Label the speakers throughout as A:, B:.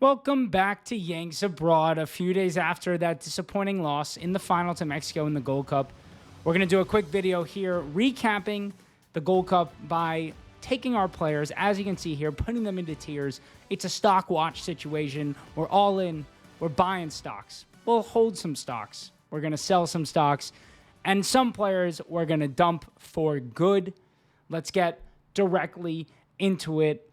A: Welcome back to Yanks Abroad. A few days after that disappointing loss in the final to Mexico in the Gold Cup, we're going to do a quick video here recapping the Gold Cup by taking our players, as you can see here, putting them into tiers. It's a stock watch situation. We're all in. We're buying stocks. We'll hold some stocks. We're going to sell some stocks. And some players we're going to dump for good. Let's get directly into it.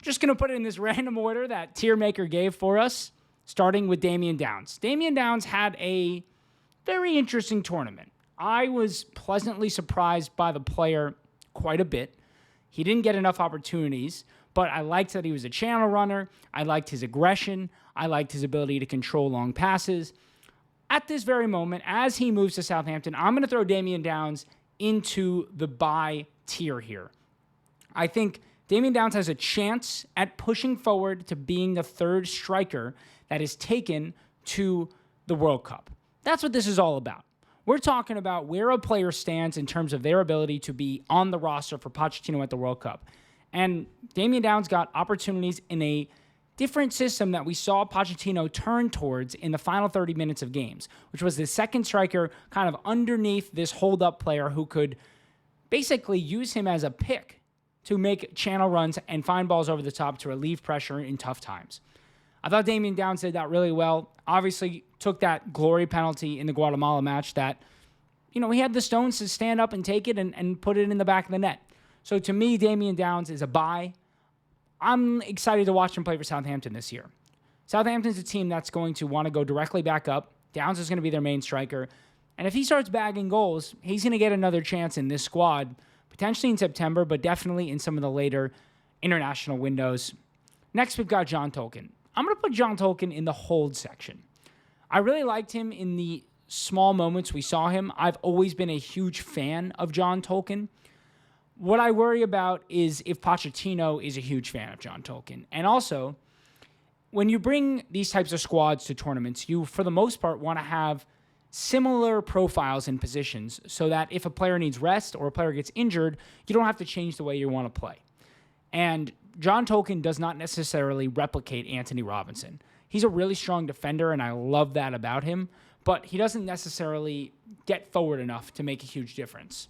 A: Just going to put it in this random order that Tier Maker gave for us, starting with Damian Downs. Damian Downs had a very interesting tournament. I was pleasantly surprised by the player quite a bit. He didn't get enough opportunities, but I liked that he was a channel runner. I liked his aggression. I liked his ability to control long passes. At this very moment, as he moves to Southampton, I'm going to throw Damian Downs into the buy tier here. I think Damian Downs has a chance at pushing forward to being the third striker that is taken to the World Cup. That's what this is all about. We're talking about where a player stands in terms of their ability to be on the roster for Pochettino at the World Cup. And Damian Downs got opportunities in a different system that we saw Pochettino turn towards in the final 30 minutes of games, which was the second striker kind of underneath this hold-up player who could basically use him as a pick to make channel runs and find balls over the top to relieve pressure in tough times. I thought Damian Downs did that really well. Obviously, took that glory penalty in the Guatemala match that, he had the stones to stand up and take it and put it in the back of the net. So to me, Damian Downs is a buy. I'm excited to watch him play for Southampton this year. Southampton's a team that's going to want to go directly back up. Downs is going to be their main striker. And if he starts bagging goals, he's going to get another chance in this squad, potentially in September, but definitely in some of the later international windows. Next, we've got John Tolken. I'm going to put John Tolken in the hold section. I really liked him in the small moments we saw him. I've always been a huge fan of John Tolken. What I worry about is if Pochettino is a huge fan of John Tolken. And also, when you bring these types of squads to tournaments, you, for the most part, want to have similar profiles and positions so that if a player needs rest or a player gets injured, you don't have to change the way you want to play. And John Tolken does not necessarily replicate Anthony Robinson. He's a really strong defender, and I love that about him, but he doesn't necessarily get forward enough to make a huge difference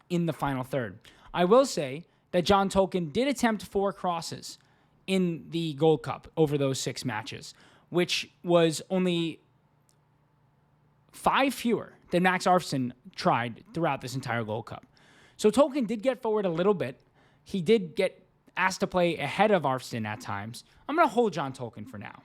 A: in the final third. I will say that John Tolken did attempt 4 crosses in the Gold Cup over those 6 matches, which was only 5 fewer than Max Arson tried throughout this entire Gold Cup. So Tolken did get forward a little bit. He did get asked to play ahead of Arson at times. I'm going to hold John Tolken for now.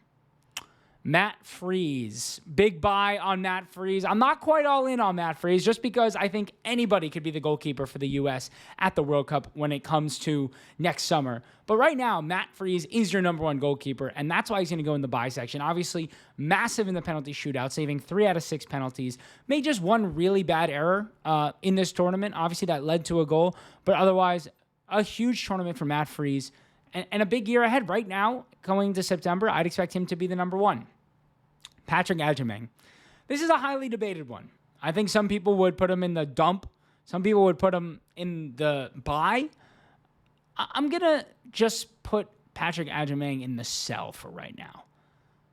A: Matt Freese. Big buy on Matt Freese. I'm not quite all in on Matt Freese just because I think anybody could be the goalkeeper for the U.S. at the World Cup when it comes to next summer. But right now, Matt Freese is your number 1 goalkeeper, and that's why he's going to go in the buy section. Obviously, massive in the penalty shootout, saving 3 out of 6 penalties. Made just one really bad error in this tournament. Obviously, that led to a goal, but otherwise, a huge tournament for Matt Freese and a big year ahead. Right now, going to September, I'd expect him to be the number 1. Patrick Aimeang. This is a highly debated one. I think some people would put him in the dump. Some people would put him in the buy. I'm going to just put Patrick Aimeang in the sell for right now.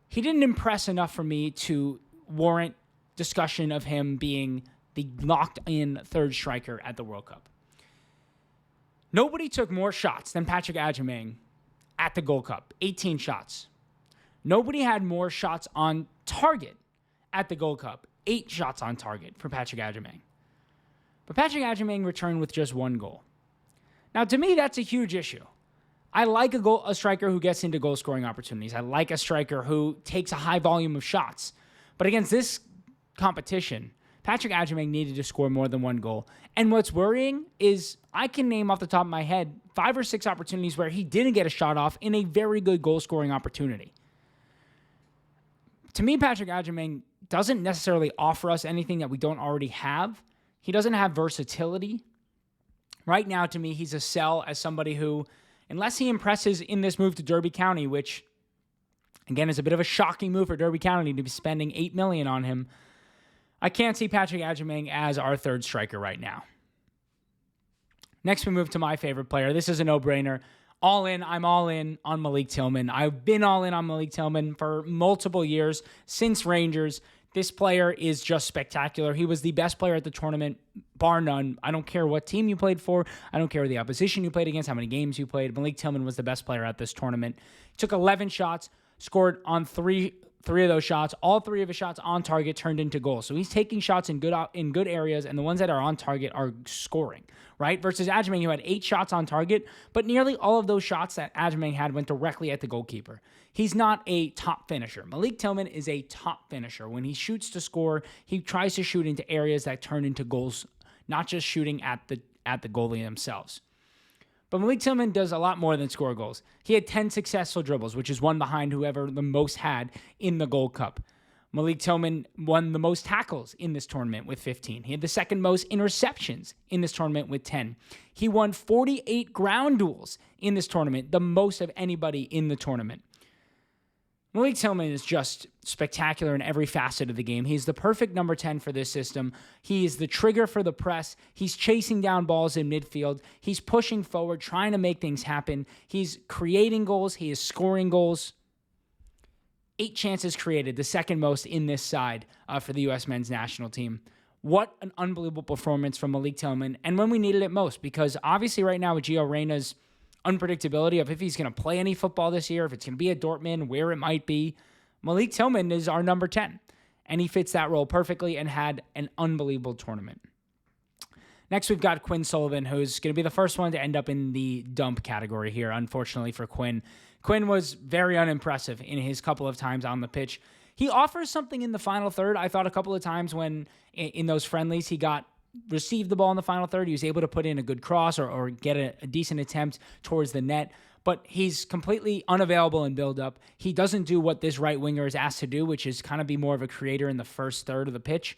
A: He didn't impress enough for me to warrant discussion of him being the locked-in third striker at the World Cup. Nobody took more shots than Patrick Aimeang at the Gold Cup. 18 shots. Nobody had more shots on target at the Gold Cup. 8 shots on target for Patrick Aimeang. But Patrick Aimeang returned with just 1 goal. Now, to me, that's a huge issue. I like a striker who gets into goal-scoring opportunities. I like a striker who takes a high volume of shots. But against this competition, Patrick Aimeang needed to score more than 1 goal. And what's worrying is I can name off the top of my head 5 or 6 opportunities where he didn't get a shot off in a very good goal-scoring opportunity. To me, Patrick Aimeang doesn't necessarily offer us anything that we don't already have. He doesn't have versatility. Right now, to me, he's a sell as somebody who, unless he impresses in this move to Derby County, which, again, is a bit of a shocking move for Derby County to be spending $8 million on him, I can't see Patrick Aimeang as our third striker right now. Next, we move to my favorite player. This is a no-brainer. all in. I'm all in on Malik Tilman. I've been all in on Malik Tilman for multiple years since Rangers. This player is just spectacular. He was the best player at the tournament, bar none. I don't care what team you played for. I don't care the opposition you played against, how many games you played. Malik Tilman was the best player at this tournament. He took 11 shots, scored on three of those shots. All three of his shots on target turned into goals. So he's taking shots in good areas, and the ones that are on target are scoring, right? Versus Aimeang, who had 8 shots on target, but nearly all of those shots that Aimeang had went directly at the goalkeeper. He's not a top finisher. Malik Tilman is a top finisher. When he shoots to score, he tries to shoot into areas that turn into goals, not just shooting at the goalie themselves. But Malik Tilman does a lot more than score goals. He had 10 successful dribbles, which is one behind whoever the most had in the Gold Cup. Malik Tilman won the most tackles in this tournament with 15. He had the second most interceptions in this tournament with 10. He won 48 ground duels in this tournament, the most of anybody in the tournament. Malik Tilman is just spectacular in every facet of the game. He's the perfect number 10 for this system. He is the trigger for the press. He's chasing down balls in midfield. He's pushing forward, trying to make things happen. He's creating goals. He is scoring goals. 8 chances created, the second most in this side for the U.S. men's national team. What an unbelievable performance from Malik Tilman, and when we needed it most, because obviously right now with Gio Reyna's unpredictability of if he's going to play any football this year, if it's going to be at Dortmund, where it might be, Malik Tilman is our number 10, and he fits that role perfectly and had an unbelievable tournament. Next, we've got Quinn Sullivan, who's going to be the first one to end up in the dump category here, unfortunately for Quinn. Quinn was very unimpressive in his couple of times on the pitch. He offers something in the final third. I thought a couple of times when in those friendlies he received the ball in the final third, he was able to put in a good cross or get a decent attempt towards the net, but he's completely unavailable in build-up. He doesn't do what this right winger is asked to do, which is kind of be more of a creator in the first third of the pitch.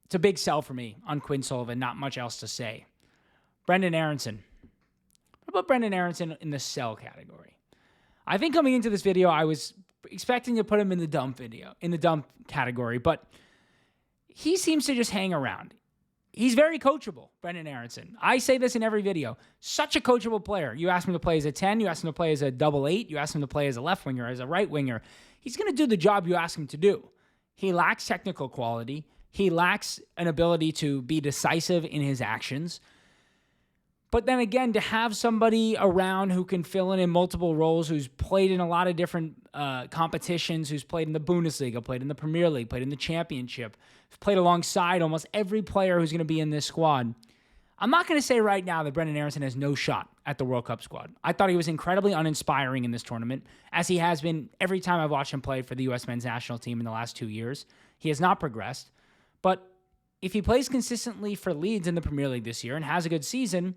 A: It's a big sell for me on Quinn Sullivan, not much else to say. Brendan Aronson. What about Brendan Aronson in the sell category? I think coming into this video, I was expecting to put him in the dump category, but he seems to just hang around. He's very coachable, Brendan Aronson. I say this in every video. Such a coachable player. You ask him to play as a 10, you ask him to play as a double 8, you ask him to play as a left winger, as a right winger. He's going to do the job you ask him to do. He lacks technical quality. He lacks an ability to be decisive in his actions. But then again, to have somebody around who can fill in multiple roles, who's played in a lot of different competitions, who's played in the Bundesliga, played in the Premier League, played in the Championship, played alongside almost every player who's going to be in this squad. I'm not going to say right now that Brendan Aronson has no shot at the World Cup squad. I thought he was incredibly uninspiring in this tournament, as he has been every time I've watched him play for the U.S. men's national team in the last 2 years. He has not progressed. But if he plays consistently for Leeds in the Premier League this year and has a good season,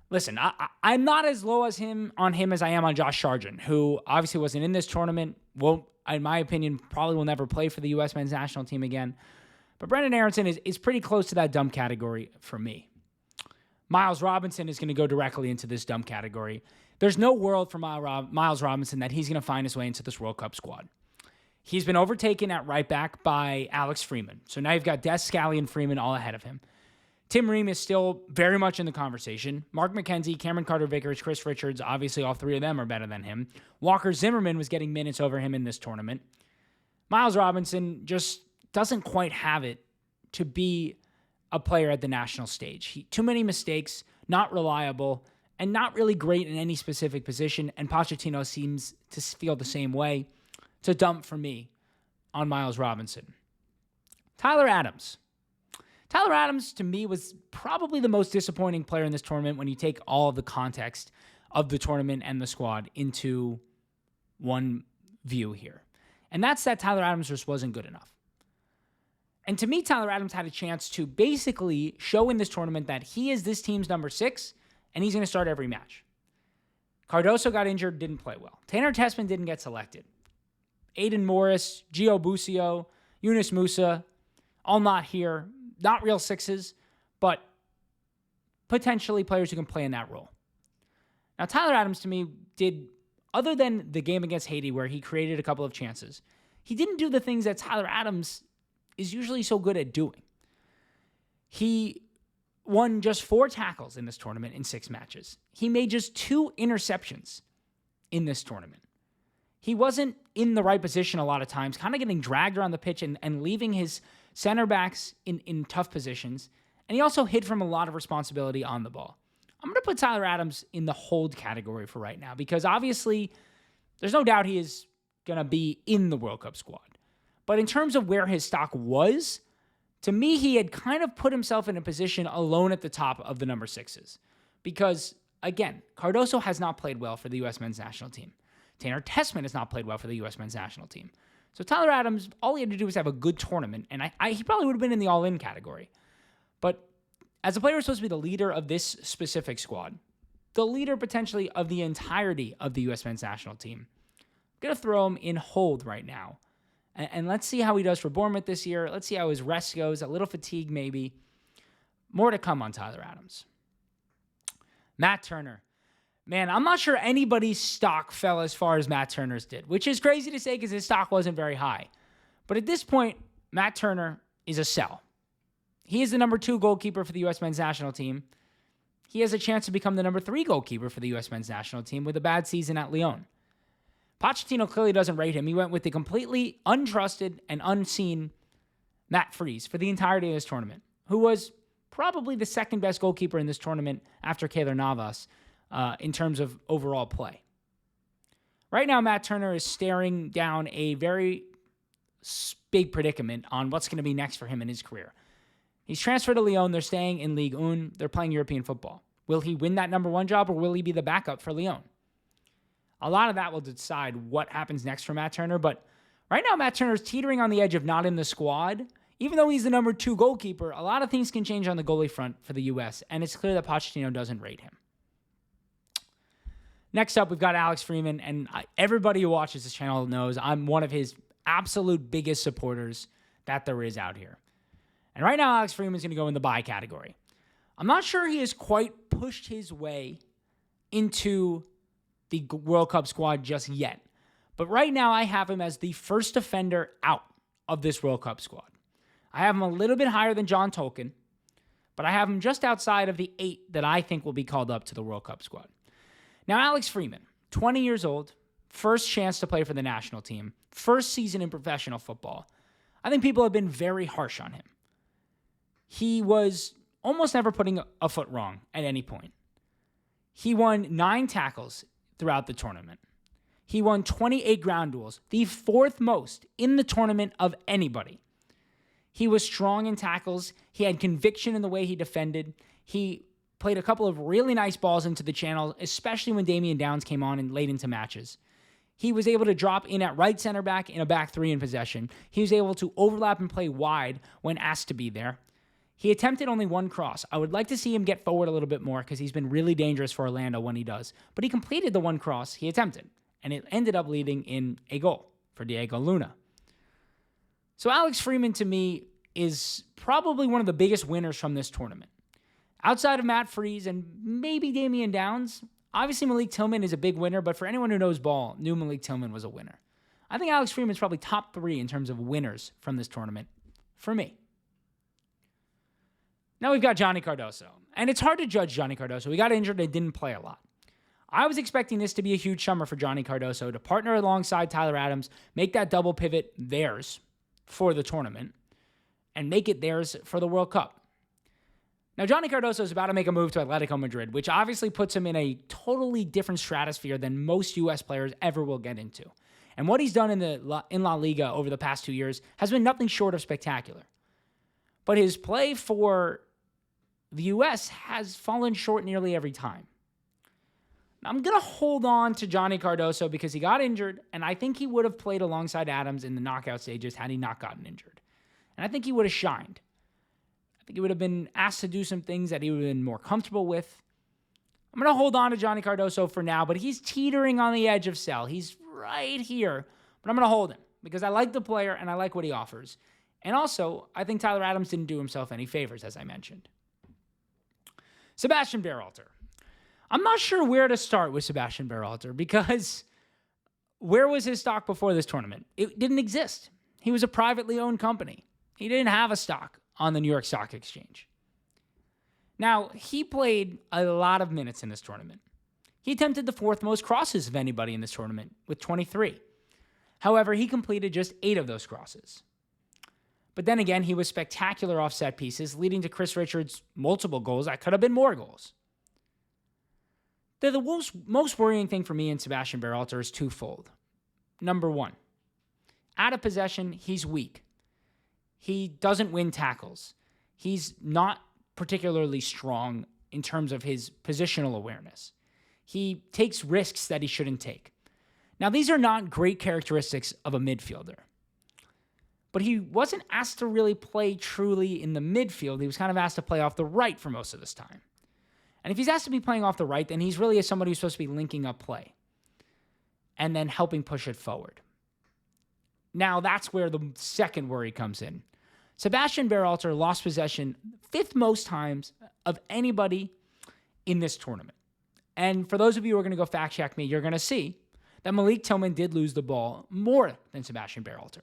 A: listen, I'm not as low as him as I am on Josh Sargent, who obviously wasn't in this tournament. Won't, in my opinion, probably will never play for the U.S. men's national team again. But Brendan Aronson is pretty close to that dump category for me. Miles Robinson is going to go directly into this dump category. There's no world for Miles Robinson that he's going to find his way into this World Cup squad. He's been overtaken at right back by Alex Freeman. So now you've got Des, Scally, and Freeman all ahead of him. Tim Ream is still very much in the conversation. Mark McKenzie, Cameron Carter-Vickers, Chris Richards, obviously all 3 of them are better than him. Walker Zimmerman was getting minutes over him in this tournament. Miles Robinson just doesn't quite have it to be a player at the national stage. Too many mistakes, not reliable, and not really great in any specific position, and Pochettino seems to feel the same way. It's a dump for me on Miles Robinson. Tyler Adams. Tyler Adams, to me, was probably the most disappointing player in this tournament when you take all of the context of the tournament and the squad into one view here. And that's that Tyler Adams just wasn't good enough. And to me, Tyler Adams had a chance to basically show in this tournament that he is this team's number 6, and he's going to start every match. Cardoso got injured, didn't play well. Tanner Tessman didn't get selected. Aiden Morris, Gio Busio, Yunus Musa, all not here. Not real 6s, but potentially players who can play in that role. Now, Tyler Adams, to me, did, other than the game against Haiti where he created a couple of chances, he didn't do the things that Tyler Adams is usually so good at doing. He won just 4 tackles in this tournament in 6 matches. He made just 2 interceptions in this tournament. He wasn't in the right position a lot of times, kind of getting dragged around the pitch and leaving his center backs in tough positions. And he also hid from a lot of responsibility on the ball. I'm going to put Tyler Adams in the hold category for right now because obviously there's no doubt he is going to be in the World Cup squad. But in terms of where his stock was, to me, he had kind of put himself in a position alone at the top of the number 6s. Because, again, Cardoso has not played well for the U.S. men's national team. Tanner Tessman has not played well for the U.S. men's national team. So Tyler Adams, all he had to do was have a good tournament, and he probably would have been in the all-in category. But as a player who's supposed to be the leader of this specific squad, the leader potentially of the entirety of the U.S. men's national team, I'm going to throw him in hold right now. And let's see how he does for Bournemouth this year. Let's see how his rest goes. A little fatigue maybe. More to come on Tyler Adams. Matt Turner. Man, I'm not sure anybody's stock fell as far as Matt Turner's did, which is crazy to say because his stock wasn't very high. But at this point, Matt Turner is a sell. He is the number 2 goalkeeper for the U.S. men's national team. He has a chance to become the number 3 goalkeeper for the U.S. men's national team with a bad season at Lyon. Pochettino clearly doesn't rate him. He went with the completely untrusted and unseen Matt Freese for the entirety of this tournament, who was probably the second best goalkeeper in this tournament after Keylor Navas in terms of overall play. Right now, Matt Turner is staring down a very big predicament on what's going to be next for him in his career. He's transferred to Lyon. They're staying in Ligue 1. They're playing European football. Will he win that number 1 job or will he be the backup for Lyon? A lot of that will decide what happens next for Matt Turner, but right now Matt Turner's teetering on the edge of not in the squad. Even though he's the number 2 goalkeeper, a lot of things can change on the goalie front for the U.S., and it's clear that Pochettino doesn't rate him. Next up, we've got Alex Freeman, and everybody who watches this channel knows I'm one of his absolute biggest supporters that there is out here. And right now, Alex Freeman's going to go in the buy category. I'm not sure he has quite pushed his way into the World Cup squad just yet. But right now, I have him as the first defender out of this World Cup squad. I have him a little bit higher than John Tolken, but I have him just outside of the 8 that I think will be called up to the World Cup squad. Now, Alex Freeman, 20 years old, first chance to play for the national team, first season in professional football. I think people have been very harsh on him. He was almost never putting a foot wrong at any point. He won 9 tackles throughout the tournament. He won 28 ground duels, the 4th most in the tournament of anybody. He was strong in tackles. He had conviction in the way he defended. He played a couple of really nice balls into the channel, especially when Damian Downs came on and late into matches. He was able to drop in at right center back in a back 3 in possession. He was able to overlap and play wide when asked to be there. He attempted only 1 cross. I would like to see him get forward a little bit more because he's been really dangerous for Orlando when he does. But he completed the 1 cross he attempted, and it ended up leading in a goal for Diego Luna. So Alex Freeman, to me, is probably one of the biggest winners from this tournament. Outside of Matt Freese and maybe Damian Downs, obviously Malik Tilman is a big winner, but for anyone who knows ball, knew Malik Tilman was a winner. I think Alex Freeman is probably top 3 in terms of winners from this tournament for me. Now we've got Johnny Cardoso. And it's hard to judge Johnny Cardoso. He got injured and didn't play a lot. I was expecting this to be a huge summer for Johnny Cardoso to partner alongside Tyler Adams, make that double pivot theirs for the tournament, and make it theirs for the World Cup. Now, Johnny Cardoso is about to make a move to Atletico Madrid, which obviously puts him in a totally different stratosphere than most U.S. players ever will get into. And what he's done in La Liga over the past 2 years has been nothing short of spectacular. But his play for the U.S. has fallen short nearly every time. I'm going to hold on to Johnny Cardoso because he got injured, and I think he would have played alongside Adams in the knockout stages had he not gotten injured. And I think he would have shined. I think he would have been asked to do some things that he would have been more comfortable with. I'm going to hold on to Johnny Cardoso for now, but he's teetering on the edge of sell. He's right here, but I'm going to hold him because I like the player and I like what he offers. And also, I think Tyler Adams didn't do himself any favors, as I mentioned. Sebastian Baralter. I'm not sure where to start with Sebastian Baralter because where was his stock before this tournament? It didn't exist. He was a privately owned company. He didn't have a stock on the New York Stock Exchange. Now, he played a lot of minutes in this tournament. He attempted the fourth most crosses of anybody in this tournament with 23. However, he completed just 8 of those crosses. But then again, he was spectacular off set pieces, leading to Chris Richards' multiple goals. That could have been more goals. The most worrying thing for me in Sebastian Baralter is twofold. Number one, out of possession, he's weak. He doesn't win tackles. He's not particularly strong in terms of his positional awareness. He takes risks that he shouldn't take. Now, these are not great characteristics of a midfielder. But he wasn't asked to really play truly in the midfield. He was kind of asked to play off the right for most of this time. And if he's asked to be playing off the right, then he's really somebody who's supposed to be linking up play and then helping push it forward. Now, that's where the second worry comes in. Sebastian Baralter lost possession 5th most times of anybody in this tournament. And for those of you who are going to go fact check me, you're going to see that Malik Tilman did lose the ball more than Sebastian Baralter.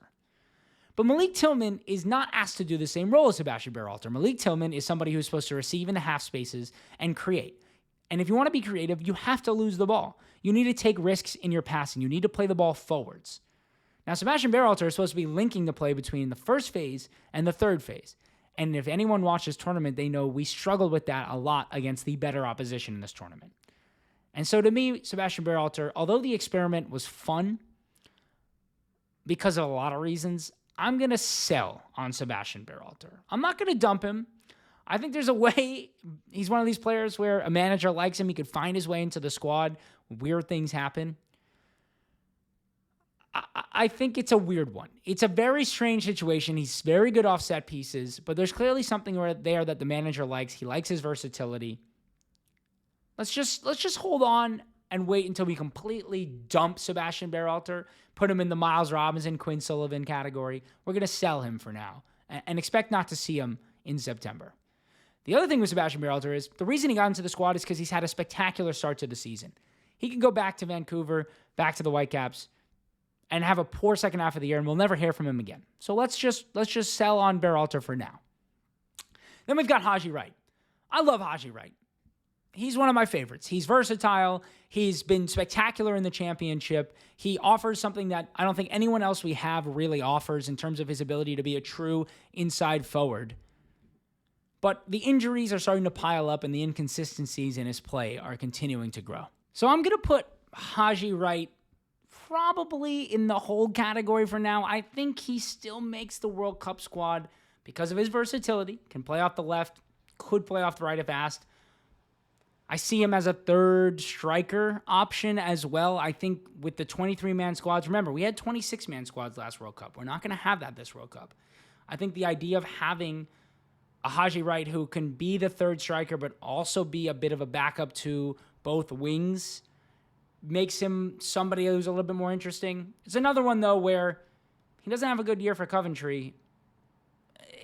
A: But Malik Tilman is not asked to do the same role as Sebastian Baralter. Malik Tilman is somebody who's supposed to receive in the half spaces and create. And if you want to be creative, you have to lose the ball. You need to take risks in your passing. You need to play the ball forwards. Now, Sebastian Baralter is supposed to be linking the play between the first phase and the third phase. And if anyone watched this tournament, they know we struggled with that a lot against the better opposition in this tournament. And so to me, Sebastian Baralter, although the experiment was fun because of a lot of reasons, I'm going to sell on Sebastian Baralter. I'm not going to dump him. I think there's a way. He's one of these players where a manager likes him. He could find his way into the squad. Weird things happen. I think it's a weird one. It's a very strange situation. He's very good off set pieces, but there's clearly something there that the manager likes. He likes his versatility. Let's just hold on and wait until we completely dump Sebastian Baralter, put him in the Miles Robinson, Quinn Sullivan category. We're going to sell him for now and expect not to see him in September. The other thing with Sebastian Baralter is the reason he got into the squad is because he's had a spectacular start to the season. He can go back to Vancouver, back to the Whitecaps, and have a poor second half of the year, and we'll never hear from him again. So let's just sell on Baralter for now. Then we've got Haji Wright. I love Haji Wright. He's one of my favorites. He's versatile. He's been spectacular in the championship. He offers something that I don't think anyone else we have really offers in terms of his ability to be a true inside forward. But the injuries are starting to pile up and the inconsistencies in his play are continuing to grow. So I'm going to put Haji Wright probably in the hold category for now. I think he still makes the World Cup squad because of his versatility. Can play off the left, could play off the right if asked. I see him as a third striker option as well. I think with the 23-man squads, remember, we had 26-man squads last World Cup. We're not going to have that this World Cup. I think the idea of having a Haji Wright who can be the third striker but also be a bit of a backup to both wings makes him somebody who's a little bit more interesting. It's another one, though, where he doesn't have a good year for Coventry.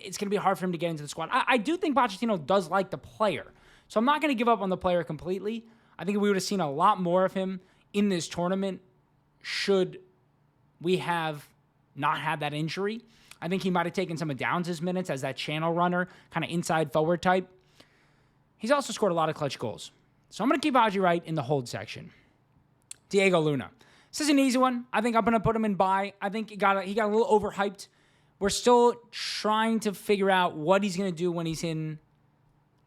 A: It's going to be hard for him to get into the squad. I do think Pochettino does like the player. So I'm not going to give up on the player completely. I think we would have seen a lot more of him in this tournament should we have not had that injury. I think he might have taken some of Downs' minutes as that channel runner, kind of inside forward type. He's also scored a lot of clutch goals. So I'm going to keep Haji Wright in the hold section. Diego Luna. This is an easy one. I think I'm going to put him in buy. I think he got a little overhyped. We're still trying to figure out what he's going to do when he's in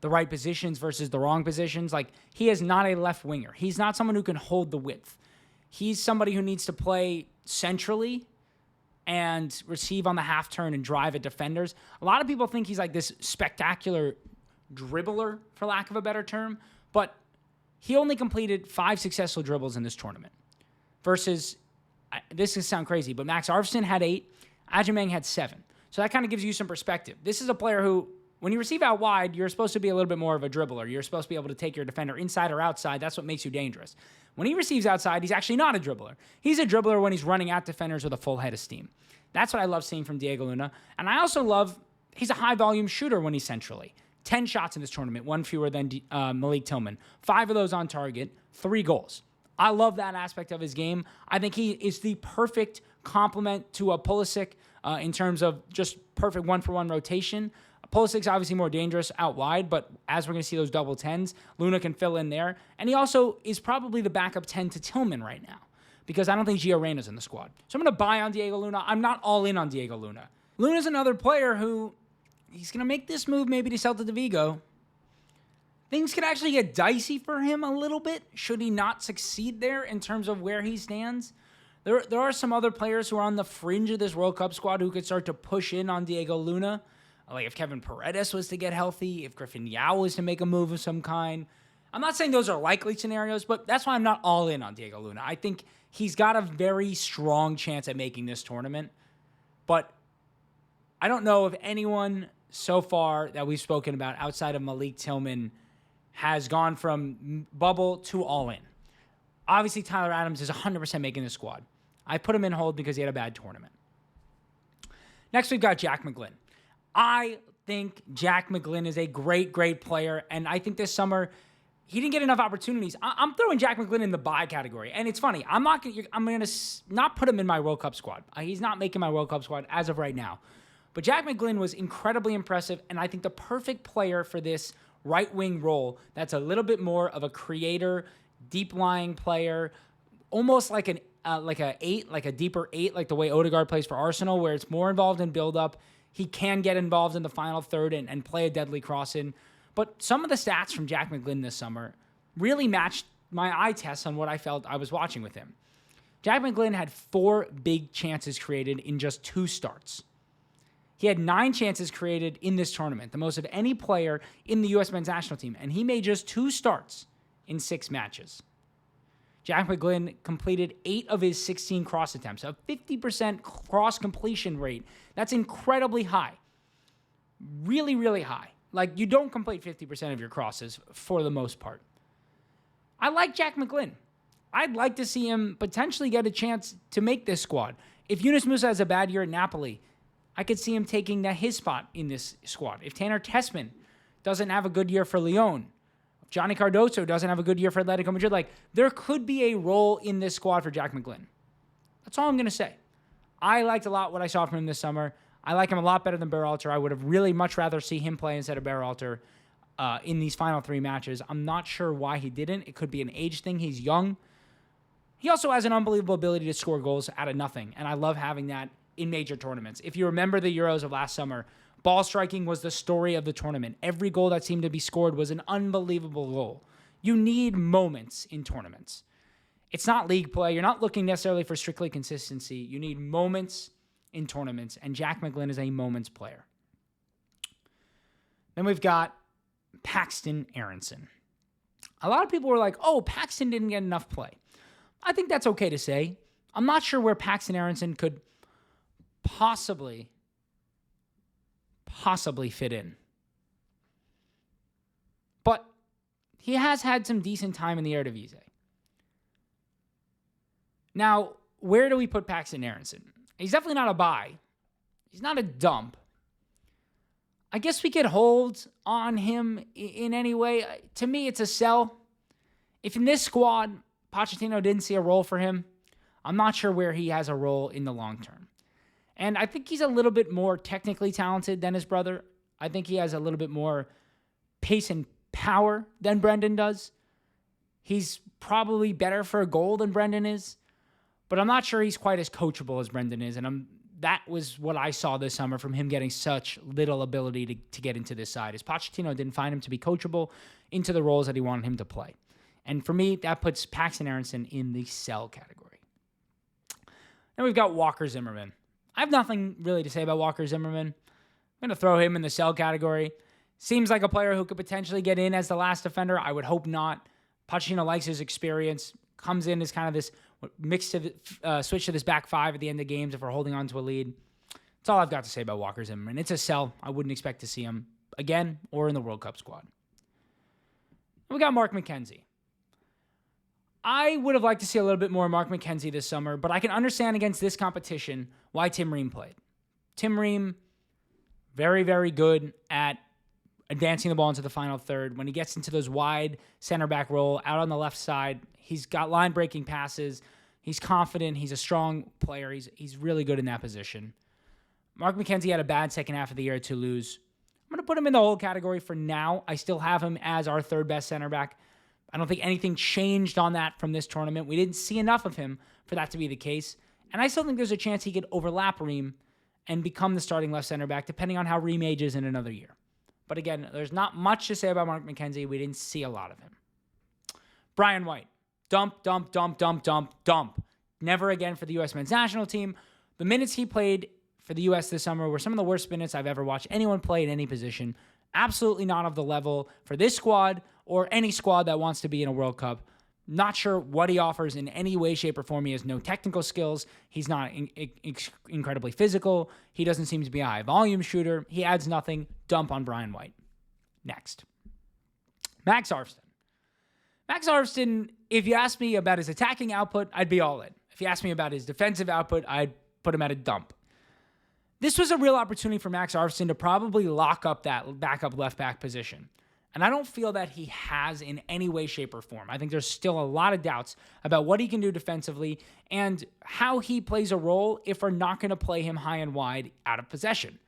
A: the right positions versus the wrong positions. Like, he is not a left winger. He's not someone who can hold the width. He's somebody who needs to play centrally and receive on the half turn and drive at defenders. A lot of people think he's like this spectacular dribbler, for lack of a better term, but he only completed 5 successful dribbles in this tournament versus, this is sound crazy, but Max Arson had 8, Aimeang had 7. So that kind of gives you some perspective. This is a player who, when you receive out wide, you're supposed to be a little bit more of a dribbler. You're supposed to be able to take your defender inside or outside. That's what makes you dangerous. When he receives outside, he's actually not a dribbler. He's a dribbler when he's running at defenders with a full head of steam. That's what I love seeing from Diego Luna. And I also love, he's a high-volume shooter when he's centrally. 10 shots in this tournament, 1 fewer than Malik Tilman. 5 of those on target, 3 goals. I love that aspect of his game. I think he is the perfect complement to a Pulisic in terms of just perfect one-for-one rotation. Pulisic's obviously more dangerous out wide, but as we're going to see those double 10s, Luna can fill in there. And he also is probably the backup 10 to Tilman right now because I don't think Gio Reyna's in the squad. So I'm going to buy on Diego Luna. I'm not all in on Diego Luna. Luna's another player who he's going to make this move maybe to Celta de Vigo. Things could actually get dicey for him a little bit should he not succeed there in terms of where he stands. There are some other players who are on the fringe of this World Cup squad who could start to push in on Diego Luna. Like if Kevin Paredes was to get healthy, if Griffin Yao was to make a move of some kind. I'm not saying those are likely scenarios, but that's why I'm not all in on Diego Luna. I think he's got a very strong chance at making this tournament. But I don't know if anyone so far that we've spoken about outside of Malik Tilman has gone from bubble to all in. Obviously, Tyler Adams is 100% making the squad. I put him in hold because he had a bad tournament. Next, we've got Jack McGlin. I think Jack McGlin is a great, great player, and I think this summer he didn't get enough opportunities. I'm throwing Jack McGlin in the buy category, and it's funny. I'm going to not put him in my World Cup squad. He's not making my World Cup squad as of right now. But Jack McGlin was incredibly impressive, and I think the perfect player for this right-wing role that's a little bit more of a creator, deep-lying player, almost like a deeper 8, like the way Odegaard plays for Arsenal, where it's more involved in build-up. He can get involved in the final third and play a deadly cross in. But some of the stats from Jack McGlin this summer really matched my eye test on what I felt I was watching with him. Jack McGlin had 4 big chances created in just 2 starts. He had 9 chances created in this tournament, the most of any player in the U.S. men's national team, and he made just 2 starts in 6 matches. Jack McGlin completed 8 of his 16 cross attempts, a 50% cross completion rate. That's incredibly high. Really, really high. Like, you don't complete 50% of your crosses for the most part. I like Jack McGlin. I'd like to see him potentially get a chance to make this squad. If Yunus Musa has a bad year at Napoli, I could see him taking his spot in this squad. If Tanner Tessman doesn't have a good year for Lyon, if Johnny Cardoso doesn't have a good year for Atletico Madrid, like, there could be a role in this squad for Jack McGlin. That's all I'm going to say. I liked a lot what I saw from him this summer. I like him a lot better than Baralter. I would have really much rather see him play instead of Baralter in these final 3 matches. I'm not sure why he didn't. It could be an age thing. He's young. He also has an unbelievable ability to score goals out of nothing, and I love having that in major tournaments. If you remember the Euros of last summer, ball striking was the story of the tournament. Every goal that seemed to be scored was an unbelievable goal. You need moments in tournaments. It's not league play. You're not looking necessarily for strictly consistency. You need moments in tournaments, and Jack McGlin is a moments player. Then we've got Paxton Aronson. A lot of people were like, oh, Paxton didn't get enough play. I think that's okay to say. I'm not sure where Paxton Aronson could possibly fit in. But he has had some decent time in the Eredivisie. Now, where do we put Paxton Aronson? He's definitely not a buy. He's not a dump. I guess we could hold on him in any way. To me, it's a sell. If in this squad, Pochettino didn't see a role for him, I'm not sure where he has a role in the long term. And I think he's a little bit more technically talented than his brother. I think he has a little bit more pace and power than Brendan does. He's probably better for a goal than Brendan is. But I'm not sure he's quite as coachable as Brendan is. And that was what I saw this summer from him getting such little ability to get into this side. Is Pochettino didn't find him to be coachable into the roles that he wanted him to play. And for me, that puts Paxton Aronson in the sell category. Then we've got Walker Zimmerman. I have nothing really to say about Walker Zimmerman. I'm going to throw him in the sell category. Seems like a player who could potentially get in as the last defender. I would hope not. Pochettino likes his experience. Comes in as kind of this mix to switch to this back 5 at the end of games if we're holding on to a lead. That's all I've got to say about Walker Zimmerman. It's a sell. I wouldn't expect to see him again or in the World Cup squad. We got Mark McKenzie. I would have liked to see a little bit more Mark McKenzie this summer, but I can understand against this competition why Tim Ream played. Tim Ream, very, very good at advancing the ball into the final third. When he gets into those wide center back role out on the left side, he's got line breaking passes. He's confident. He's a strong player. He's really good in that position. Mark McKenzie had a bad second half of the year at Toulouse. I'm going to put him in the hold category for now. I still have him as our third best center back. I don't think anything changed on that from this tournament. We didn't see enough of him for that to be the case. And I still think there's a chance he could overlap Reem and become the starting left center back, depending on how Reem ages in another year. But again, there's not much to say about Mark McKenzie. We didn't see a lot of him. Brian White. Dump, dump, dump, dump, dump, dump. Never again for the U.S. men's national team. The minutes he played for the U.S. this summer were some of the worst minutes I've ever watched anyone play in any position. Absolutely not of the level for this squad or any squad that wants to be in a World Cup. Not sure what he offers in any way, shape, or form. He has no technical skills. He's not incredibly physical. He doesn't seem to be a high-volume shooter. He adds nothing. Dump on Brian White. Next. Max Arson. Max Arson, if you ask me about his attacking output, I'd be all in. If you ask me about his defensive output, I'd put him at a dump. This was a real opportunity for Max Arson to probably lock up that backup left-back position. And I don't feel that he has in any way, shape, or form. I think there's still a lot of doubts about what he can do defensively and how he plays a role if we're not going to play him high and wide out of possession.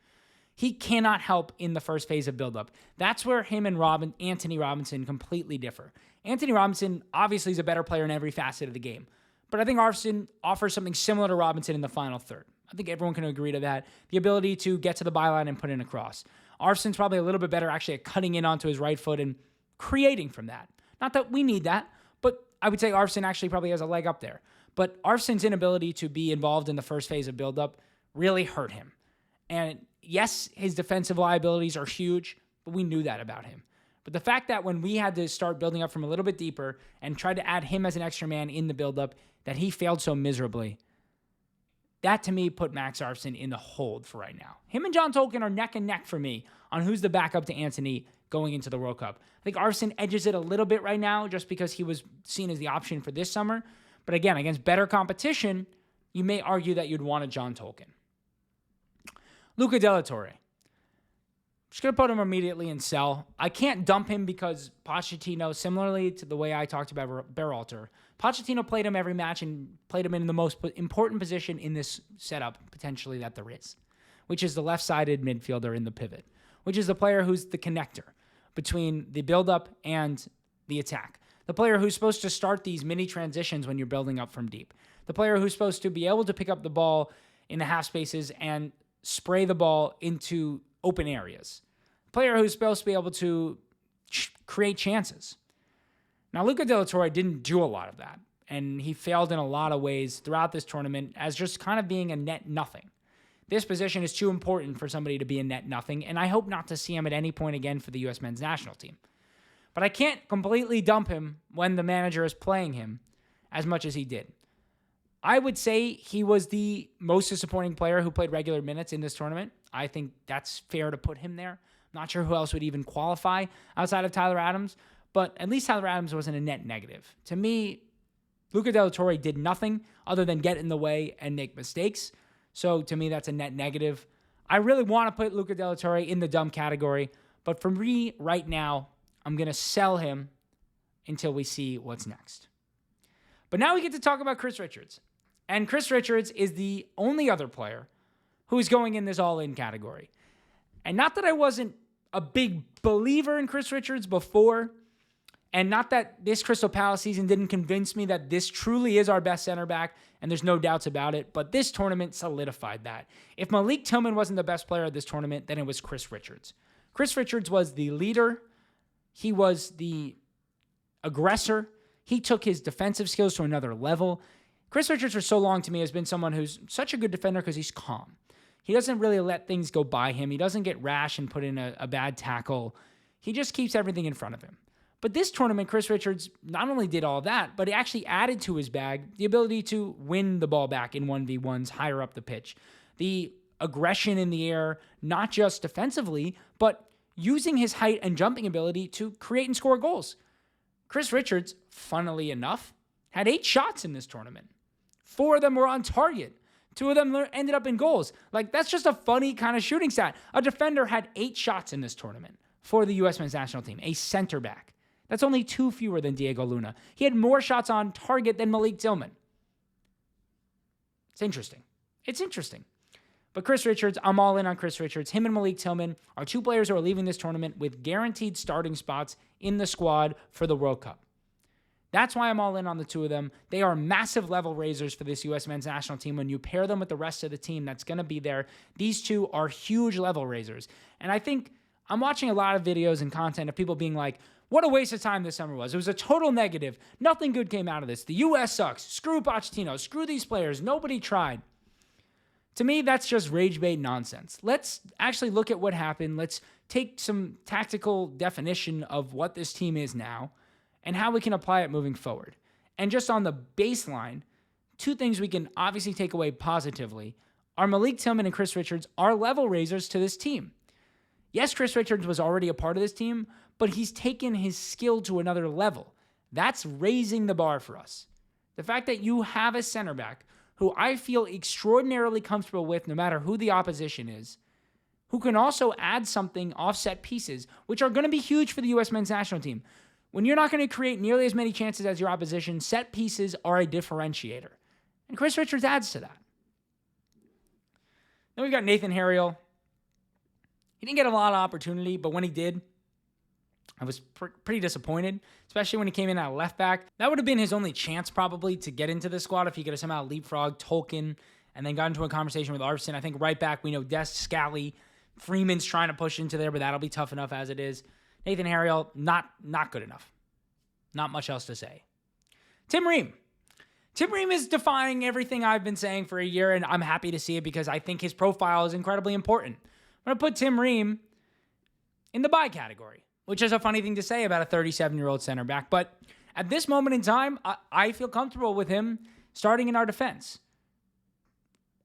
A: He cannot help in the first phase of buildup. That's where him and Anthony Robinson completely differ. Anthony Robinson obviously is a better player in every facet of the game. But I think Arson offers something similar to Robinson in the final third. I think everyone can agree to that. The ability to get to the byline and put in a cross. Arson's probably a little bit better actually at cutting in onto his right foot and creating from that. Not that we need that, but I would say Arson actually probably has a leg up there. But Arson's inability to be involved in the first phase of buildup really hurt him. And yes, his defensive liabilities are huge, but we knew that about him. But the fact that when we had to start building up from a little bit deeper and tried to add him as an extra man in the buildup, that he failed so miserably, that to me put Max Arson in the hold for right now. Him and John Tolken are neck and neck for me on who's the backup to Anthony going into the World Cup. I think Arson edges it a little bit right now just because he was seen as the option for this summer. But again, against better competition, you may argue that you'd want a John Tolken. Luca Delator. Just going to put him immediately in sell. I can't dump him because Pochettino, similarly to the way I talked about Baralter, Pochettino played him every match and played him in the most important position in this setup, potentially, that there is, which is the left-sided midfielder in the pivot, which is the player who's the connector between the build-up and the attack. The player who's supposed to start these mini transitions when you're building up from deep. The player who's supposed to be able to pick up the ball in the half spaces and spray the ball into open areas. A player who's supposed to be able to create chances. Now, Luca Delator didn't do a lot of that, and he failed in a lot of ways throughout this tournament as just kind of being a net nothing. This position is too important for somebody to be a net nothing, and I hope not to see him at any point again for the U.S. men's national team. But I can't completely dump him when the manager is playing him as much as he did. I would say he was the most disappointing player who played regular minutes in this tournament. I think that's fair to put him there. I'm not sure who else would even qualify outside of Tyler Adams, but at least Tyler Adams wasn't a net negative. To me, Luca Delator did nothing other than get in the way and make mistakes. So to me, that's a net negative. I really want to put Luca Delator in the dumb category, but for me right now, I'm going to sell him until we see what's next. But now we get to talk about Chris Richards. And Chris Richards is the only other player who is going in this all-in category. And not that I wasn't a big believer in Chris Richards before, and not that this Crystal Palace season didn't convince me that this truly is our best center back, and there's no doubts about it, but this tournament solidified that. If Malik Tilman wasn't the best player of this tournament, then it was Chris Richards. Chris Richards was the leader. He was the aggressor. He took his defensive skills to another level. Chris Richards for so long to me has been someone who's such a good defender because he's calm. He doesn't really let things go by him. He doesn't get rash and put in a bad tackle. He just keeps everything in front of him. But this tournament, Chris Richards not only did all that, but he actually added to his bag the ability to win the ball back in 1v1s higher up the pitch. The aggression in the air, not just defensively, but using his height and jumping ability to create and score goals. Chris Richards, funnily enough, had 8 shots in this tournament. 4 of them were on target. 2 of them ended up in goals. Like, that's just a funny kind of shooting stat. A defender had 8 shots in this tournament for the U.S. men's national team, a center back. That's only 2 fewer than Diego Luna. He had more shots on target than Malik Tilman. It's interesting. But Chris Richards, I'm all in on Chris Richards. Him and Malik Tilman are two players who are leaving this tournament with guaranteed starting spots in the squad for the World Cup. That's why I'm all in on the two of them. They are massive level raisers for this U.S. men's national team. When you pair them with the rest of the team that's going to be there, these two are huge level raisers. And I think I'm watching a lot of videos and content of people being like, what a waste of time this summer was. It was a total negative. Nothing good came out of this. The U.S. sucks. Screw Pochettino. Screw these players. Nobody tried. To me, that's just rage bait nonsense. Let's actually look at what happened. Let's take some tactical definition of what this team is now and how we can apply it moving forward. And just on the baseline, two things we can obviously take away positively are Malik Tilman and Chris Richards are level raisers to this team. Yes, Chris Richards was already a part of this team, but he's taken his skill to another level. That's raising the bar for us. The fact that you have a center back who I feel extraordinarily comfortable with no matter who the opposition is, who can also add something offset pieces, which are going to be huge for the U.S. men's national team. When you're not going to create nearly as many chances as your opposition, set pieces are a differentiator. And Chris Richards adds to that. Then we've got Nathan Harial. He didn't get a lot of opportunity, but when he did, I was pretty disappointed, especially when he came in at left back. That would have been his only chance probably to get into the squad if he could have somehow leapfrogged Tolken and then got into a conversation with Arson. I think right back, we know Des, Scally, Freeman's trying to push into there, but that'll be tough enough as it is. Nathan Harial, not good enough. Not much else to say. Tim Ream. Tim Ream is defying everything I've been saying for a year, and I'm happy to see it because I think his profile is incredibly important. I'm going to put Tim Ream in the buy category, which is a funny thing to say about a 37-year-old center back. But at this moment in time, I feel comfortable with him starting in our defense.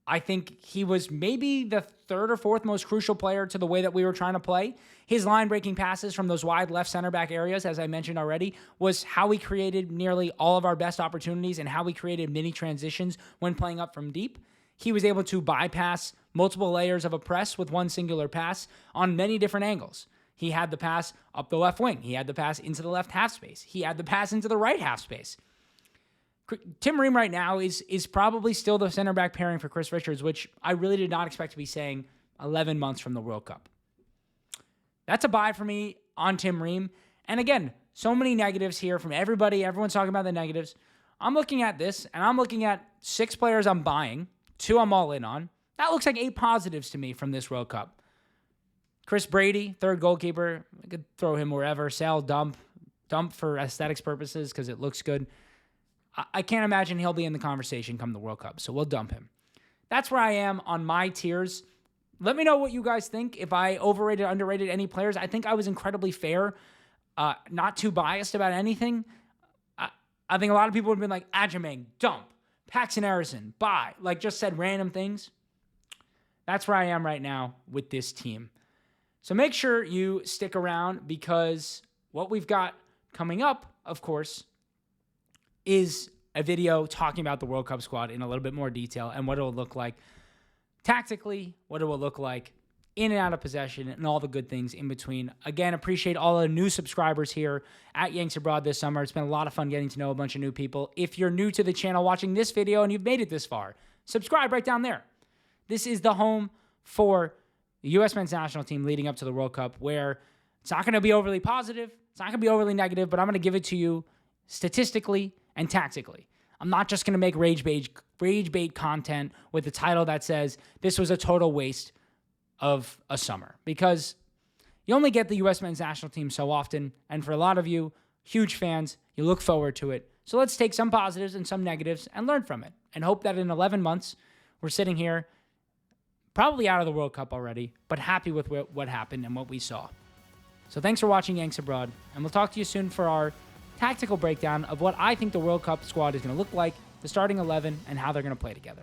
A: I think he was maybe the third or fourth most crucial player to the way that we were trying to play. His line-breaking passes from those wide left center back areas, as I mentioned already, was how we created nearly all of our best opportunities and how we created mini transitions when playing up from deep. He was able to bypass multiple layers of a press with one singular pass on many different angles. He had the pass up the left wing. He had the pass into the left half space. He had the pass into the right half space. Tim Ream right now is probably still the center back pairing for Chris Richards, which I really did not expect to be saying 11 months from the World Cup. That's a buy for me on Tim Ream. And again, so many negatives here from everybody. Everyone's talking about the negatives. I'm looking at this, and I'm looking at 6 players I'm buying, 2 I'm all in on. That looks like 8 positives to me from this World Cup. Chris Brady, third goalkeeper. I could throw him wherever. Sell, dump for aesthetics purposes because it looks good. I can't imagine he'll be in the conversation come the World Cup, so we'll dump him. That's where I am on my tiers. Let me know what you guys think. If I overrated, underrated any players, I think I was incredibly fair, not too biased about anything. I think a lot of people would have been like, Aimeang, dump. Paxton Aronson, buy. Like, just said random things. That's where I am right now with this team. So make sure you stick around because what we've got coming up, of course, is a video talking about the World Cup squad in a little bit more detail and what it will look like tactically, what it will look like in and out of possession, and all the good things in between. Again, appreciate all the new subscribers here at Yanks Abroad this summer. It's been a lot of fun getting to know a bunch of new people. If you're new to the channel watching this video and you've made it this far, subscribe right down there. This is the home for the U.S. men's national team leading up to the World Cup, where it's not going to be overly positive, it's not going to be overly negative, but I'm going to give it to you statistically and tactically. I'm not just going to make rage bait content with a title that says this was a total waste of a summer, because you only get the U.S. men's national team so often, and for a lot of you, huge fans, you look forward to it. So let's take some positives and some negatives and learn from it, and hope that in 11 months, we're sitting here probably out of the World Cup already, but happy with what happened and what we saw. So thanks for watching Yanks Abroad, and we'll talk to you soon for our tactical breakdown of what I think the World Cup squad is going to look like, the starting 11, and how they're going to play together.